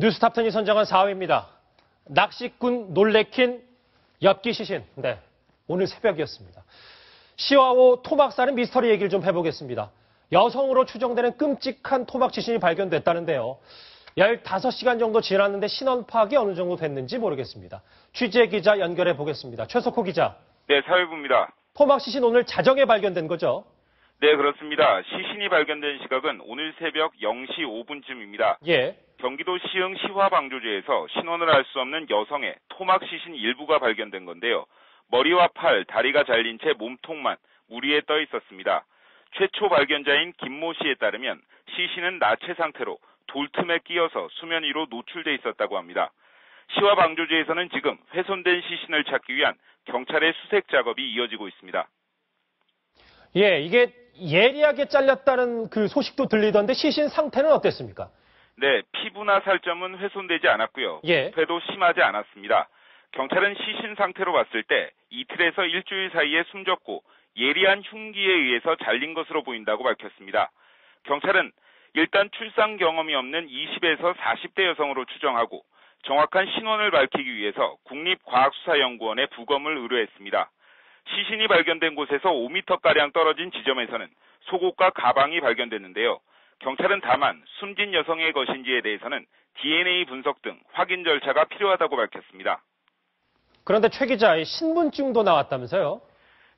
뉴스탑10이 선정한 4위입니다. 낚시꾼 놀래킨 엽기 시신. 네, 오늘 새벽이었습니다. 시와오 토막 싸는 미스터리 얘기를 좀 해보겠습니다. 여성으로 추정되는 끔찍한 토막 시신이 발견됐다는데요. 15시간 정도 지났는데 신원 파악이 어느 정도 됐는지 모르겠습니다. 취재 기자 연결해 보겠습니다. 최석호 기자. 네, 사회부입니다. 토막 시신 오늘 자정에 발견된 거죠? 네, 그렇습니다. 시신이 발견된 시각은 오늘 새벽 0시 5분쯤입니다. 예. 경기도 시흥 시화방조제에서 신원을 알 수 없는 여성의 토막 시신 일부가 발견된 건데요. 머리와 팔, 다리가 잘린 채 몸통만 물 위에 떠 있었습니다. 최초 발견자인 김모 씨에 따르면 시신은 나체 상태로 돌틈에 끼어서 수면 위로 노출돼 있었다고 합니다. 시화방조제에서는 지금 훼손된 시신을 찾기 위한 경찰의 수색 작업이 이어지고 있습니다. 예, 이게 예리하게 잘렸다는 그 소식도 들리던데 시신 상태는 어땠습니까? 네, 피부나 살점은 훼손되지 않았고요. 예. 부패도 심하지 않았습니다. 경찰은 시신 상태로 봤을 때 이틀에서 일주일 사이에 숨졌고 예리한 흉기에 의해서 잘린 것으로 보인다고 밝혔습니다. 경찰은 일단 출산 경험이 없는 20에서 40대 여성으로 추정하고 정확한 신원을 밝히기 위해서 국립과학수사연구원에 부검을 의뢰했습니다. 시신이 발견된 곳에서 5m가량 떨어진 지점에서는 속옷과 가방이 발견됐는데요. 경찰은 다만 숨진 여성의 것인지에 대해서는 DNA 분석 등 확인 절차가 필요하다고 밝혔습니다. 그런데 최 기자, 신분증도 나왔다면서요?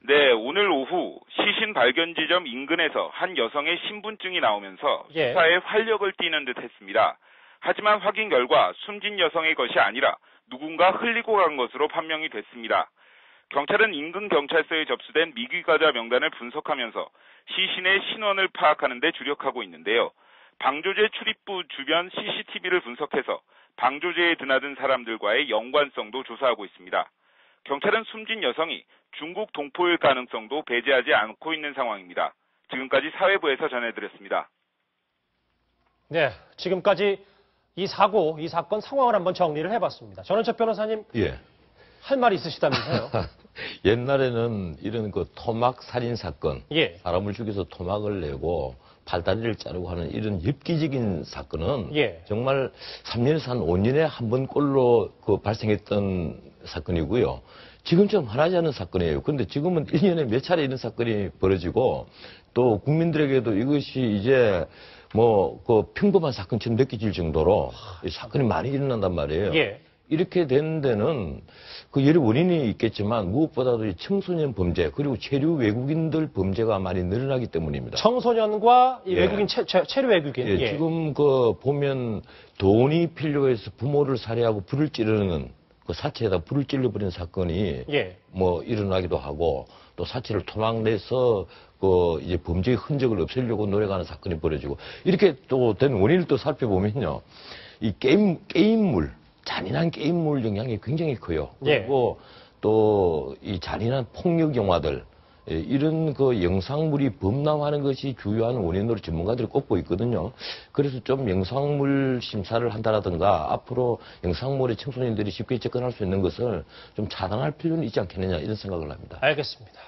네, 오늘 오후 시신 발견 지점 인근에서 한 여성의 신분증이 나오면서 예. 수사에 활력을 띠는 듯 했습니다. 하지만 확인 결과 숨진 여성의 것이 아니라 누군가 흘리고 간 것으로 판명이 됐습니다. 경찰은 인근 경찰서에 접수된 미귀가자 명단을 분석하면서 시신의 신원을 파악하는 데 주력하고 있는데요. 방조제 출입부 주변 CCTV를 분석해서 방조제에 드나든 사람들과의 연관성도 조사하고 있습니다. 경찰은 숨진 여성이 중국 동포일 가능성도 배제하지 않고 있는 상황입니다. 지금까지 사회부에서 전해드렸습니다. 네, 지금까지 이 사건 상황을 한번 정리를 해봤습니다. 전원책 변호사님, 예. 할 말이 있으시다면서요? 옛날에는 이런 그 토막 살인 사건, 예. 사람을 죽여서 토막을 내고 팔다리를 자르고 하는 이런 엽기적인 사건은 예. 정말 3년에서 한 5년에 한 번꼴로 발생했던 사건이고요. 지금처럼 하나지 않은 사건이에요. 그런데 지금은 1년에 몇 차례 이런 사건이 벌어지고 또 국민들에게도 이것이 이제 평범한 사건처럼 느껴질 정도로 이 사건이 많이 일어난단 말이에요. 예. 이렇게 되는 데는 그 여러 원인이 있겠지만 무엇보다도 이 청소년 범죄 그리고 체류 외국인들 범죄가 많이 늘어나기 때문입니다. 청소년과 이 예. 외국인, 체류 외국인. 예, 예. 지금 보면 돈이 필요해서 부모를 살해하고 불을 찌르는 그 사체에다 불을 찔러버리는 사건이 예. 일어나기도 하고 또 사체를 토막내서 이제 범죄의 흔적을 없애려고 노력하는 사건이 벌어지고 이렇게 또 된 원인을 또 살펴보면요. 이 게임물, 잔인한 게임물 영향이 굉장히 커요. 예. 그리고 또 이 잔인한 폭력 영화들, 이런 그 영상물이 범람하는 것이 주요한 원인으로 전문가들이 꼽고 있거든요. 그래서 좀 영상물 심사를 한다라든가 앞으로 영상물에 청소년들이 쉽게 접근할 수 있는 것을 좀 차단할 필요는 있지 않겠느냐 이런 생각을 합니다. 알겠습니다.